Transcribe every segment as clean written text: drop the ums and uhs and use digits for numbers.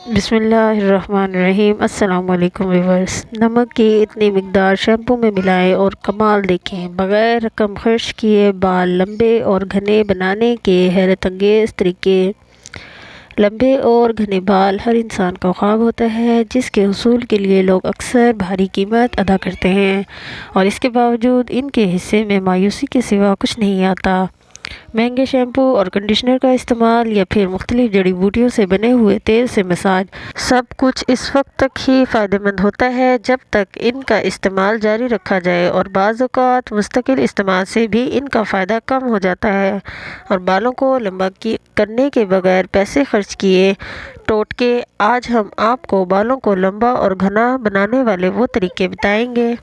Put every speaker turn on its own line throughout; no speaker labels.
بسم اللہ الرحمن الرحیم۔ السلام علیکم ویورز۔ نمک کی اتنی مقدار شیمپو میں ملائیں اور کمال دیکھیں۔ بغیر رقم خرچ کیے بال لمبے اور گھنے بنانے کے حیرت انگیز طریقے۔ لمبے اور گھنے بال ہر انسان کا خواب ہوتا ہے، جس کے حصول کے لیے لوگ اکثر بھاری قیمت ادا کرتے ہیں، اور اس کے باوجود ان کے حصے میں مایوسی کے سوا کچھ نہیں آتا۔ مہنگے شیمپو اور کنڈیشنر کا استعمال یا پھر مختلف جڑی بوٹیوں سے بنے ہوئے تیل سے مساج، سب کچھ اس وقت تک ہی فائدہ مند ہوتا ہے جب تک ان کا استعمال جاری رکھا جائے، اور بعض اوقات مستقل استعمال سے بھی ان کا فائدہ کم ہو جاتا ہے، اور بالوں کو لمبا کرنے کے بغیر پیسے خرچ کیے ٹوٹکے۔ آج ہم آپ کو بالوں کو لمبا اور گھنا بنانے والے وہ طریقے بتائیں گے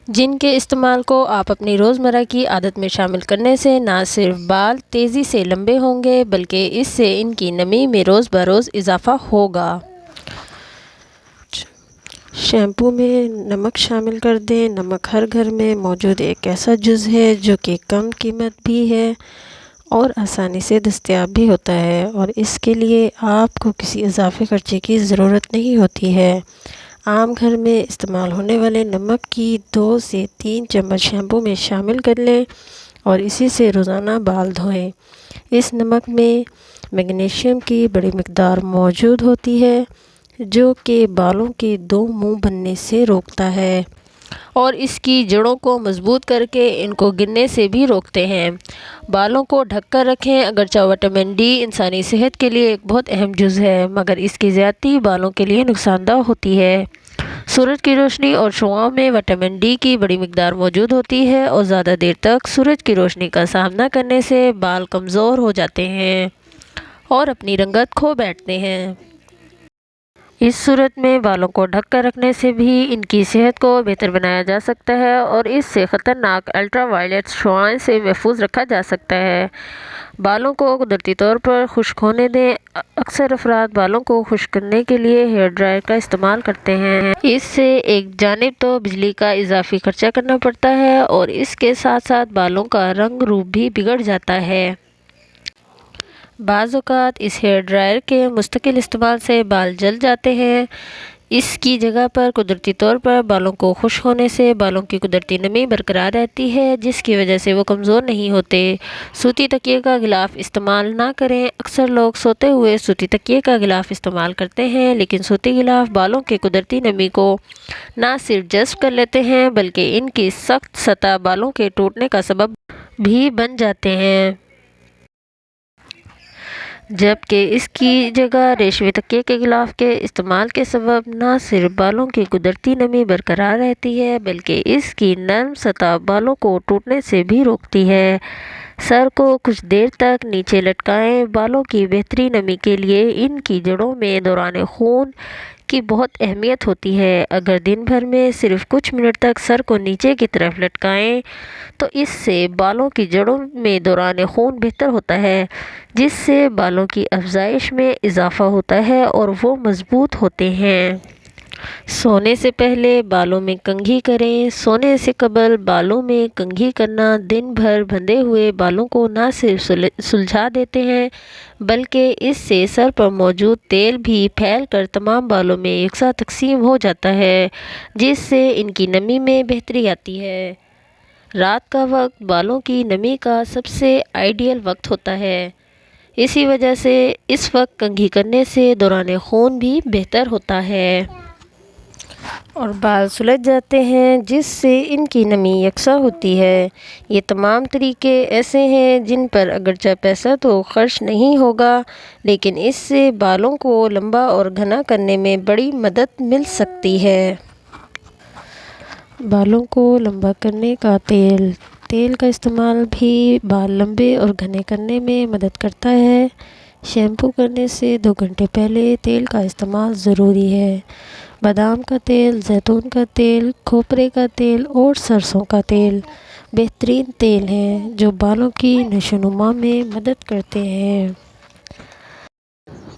جن کے استعمال کو آپ اپنی روزمرہ کی عادت میں شامل کرنے سے نہ صرف بال تیزی سے لمبے ہوں گے بلکہ اس سے ان کی نمی میں روز بروز اضافہ ہوگا۔ شیمپو میں نمک شامل کر دیں۔ نمک ہر گھر میں موجود ایک ایسا جز ہے جو کہ کم قیمت بھی ہے اور آسانی سے دستیاب بھی ہوتا ہے، اور اس کے لیے آپ کو کسی اضافی خرچے کی ضرورت نہیں ہوتی ہے۔ عام گھر میں استعمال ہونے والے نمک کی 2 سے 3 چمچ شیمپو میں شامل کر لیں اور اسی سے روزانہ بال دھوئیں۔ اس نمک میں میگنیشیم کی بڑی مقدار موجود ہوتی ہے جو کہ بالوں کے 2 منہ بننے سے روکتا ہے اور اس کی جڑوں کو مضبوط کر کے ان کو گرنے سے بھی روکتے ہیں۔ بالوں کو ڈھک کر رکھیں۔ اگرچہ وٹامن ڈی انسانی صحت کے لیے ایک بہت اہم جز ہے، مگر اس کی زیادتی بالوں کے لیے نقصان دہ ہوتی ہے۔ سورج کی روشنی اور شعاعوں میں وٹامن ڈی کی بڑی مقدار موجود ہوتی ہے، اور زیادہ دیر تک سورج کی روشنی کا سامنا کرنے سے بال کمزور ہو جاتے ہیں اور اپنی رنگت کھو بیٹھتے ہیں۔ اس صورت میں بالوں کو ڈھک کر رکھنے سے بھی ان کی صحت کو بہتر بنایا جا سکتا ہے اور اس سے خطرناک الٹرا وائلیٹ شعاعوں سے محفوظ رکھا جا سکتا ہے۔ بالوں کو قدرتی طور پر خشک ہونے دیں۔ اکثر افراد بالوں کو خشک کرنے کے لیے ہیئر ڈرائر کا استعمال کرتے ہیں۔ اس سے ایک جانب تو بجلی کا اضافی خرچہ کرنا پڑتا ہے اور اس کے ساتھ ساتھ بالوں کا رنگ روپ بھی بگڑ جاتا ہے۔ بعض اوقات اس ہیئر ڈرائر کے مستقل استعمال سے بال جل جاتے ہیں۔ اس کی جگہ پر قدرتی طور پر بالوں کو خشک ہونے سے بالوں کی قدرتی نمی برقرار رہتی ہے، جس کی وجہ سے وہ کمزور نہیں ہوتے۔ سوتی تکیے کا غلاف استعمال نہ کریں۔ اکثر لوگ سوتے ہوئے سوتی تکیے کا غلاف استعمال کرتے ہیں، لیکن سوتی غلاف بالوں کی قدرتی نمی کو نہ صرف جذب کر لیتے ہیں بلکہ ان کی سخت سطح بالوں کے ٹوٹنے کا سبب بھی بن جاتے ہیں، جبکہ اس کی جگہ ریشمی تکیے کے غلاف کے استعمال کے سبب نہ صرف بالوں کی قدرتی نمی برقرار رہتی ہے بلکہ اس کی نرم سطح بالوں کو ٹوٹنے سے بھی روکتی ہے۔ سر کو کچھ دیر تک نیچے لٹکائیں۔ بالوں کی بہتری نمی کے لیے ان کی جڑوں میں دوران خون کی بہت اہمیت ہوتی ہے۔ اگر دن بھر میں صرف کچھ منٹ تک سر کو نیچے کی طرف لٹکائیں تو اس سے بالوں کی جڑوں میں دوران خون بہتر ہوتا ہے، جس سے بالوں کی افزائش میں اضافہ ہوتا ہے اور وہ مضبوط ہوتے ہیں۔ سونے سے پہلے بالوں میں کنگھی کریں۔ سونے سے قبل بالوں میں کنگھی کرنا دن بھر بندھے ہوئے بالوں کو نہ صرف سلجھا دیتے ہیں بلکہ اس سے سر پر موجود تیل بھی پھیل کر تمام بالوں میں یکساں تقسیم ہو جاتا ہے، جس سے ان کی نمی میں بہتری آتی ہے۔ رات کا وقت بالوں کی نمی کا سب سے آئیڈیل وقت ہوتا ہے، اسی وجہ سے اس وقت کنگھی کرنے سے دوران خون بھی بہتر ہوتا ہے اور بال سلجھ جاتے ہیں، جس سے ان کی نمی یکساں ہوتی ہے۔ یہ تمام طریقے ایسے ہیں جن پر اگرچہ پیسہ تو خرچ نہیں ہوگا، لیکن اس سے بالوں کو لمبا اور گھنا کرنے میں بڑی مدد مل سکتی ہے۔ بالوں کو لمبا کرنے کا تیل کا استعمال بھی بال لمبے اور گھنے کرنے میں مدد کرتا ہے۔ شیمپو کرنے سے 2 گھنٹے پہلے تیل کا استعمال ضروری ہے۔ بادام کا تیل، زیتون کا تیل، کھوپرے کا تیل اور سرسوں کا تیل بہترین تیل ہیں جو بالوں کی نشوونما میں مدد کرتے ہیں۔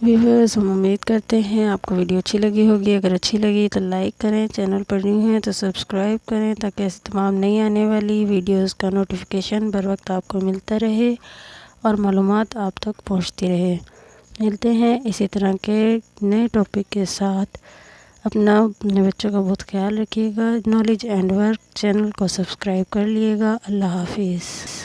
ویورز، ہم امید کرتے ہیں آپ کو ویڈیو اچھی لگی ہوگی۔ اگر اچھی لگی تو لائک کریں، چینل پر نیو ہیں تو سبسکرائب کریں تاکہ ایسی تمام نئی آنے والی ویڈیوز کا نوٹیفیکیشن بر وقت آپ کو ملتا رہے اور معلومات آپ تک پہنچتی رہے۔ ملتے ہیں اسی طرح کے نئے ٹاپک کے ساتھ۔ اپنے بچوں کا بہت خیال رکھیے گا۔ نالج اینڈ ورک چینل کو سبسکرائب کر لیے گا۔ اللہ حافظ۔